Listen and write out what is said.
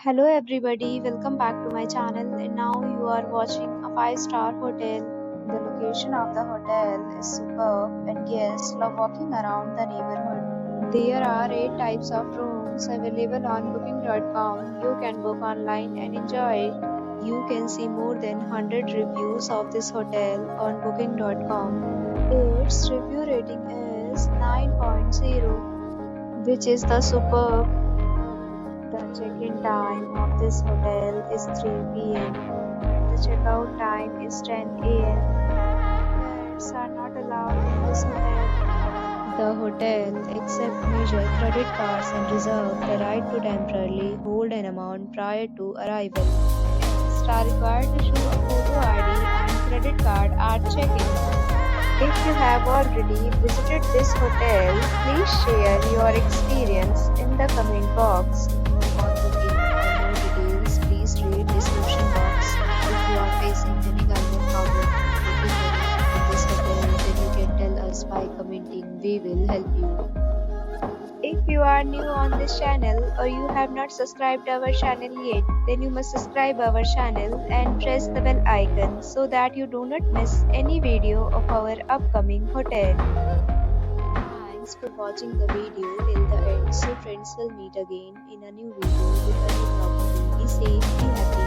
Hello everybody, welcome back to my channel and now you are watching a 5-star hotel. The location of the hotel is superb and guests love walking around the neighborhood. There are 8 types of rooms available on booking.com. You can book online and enjoy it. You can see more than 100 reviews of this hotel on booking.com. Its review rating is 9.0, which is the superb. The check-in time of this hotel is 3 p.m. and the checkout time is 10 a.m. Pets are not allowed in this hotel. The hotel accepts major credit cards and reserves the right to temporarily hold an amount prior to arrival. Guests are required to show a photo ID and credit card at check-in. If you have already visited this hotel, please share your experience in the comment box. For booking or more details, please read description box. If you are facing any kind of problem booking in this hotel, then you can tell us by commenting. We will help you. If you are new on this channel or you have not subscribed our channel yet, then you must subscribe our channel and press the bell icon so that you do not miss any video of our upcoming hotel. Thanks for watching the video till the end. So friends, will meet again in a new video with a new property. Be safe, be happy.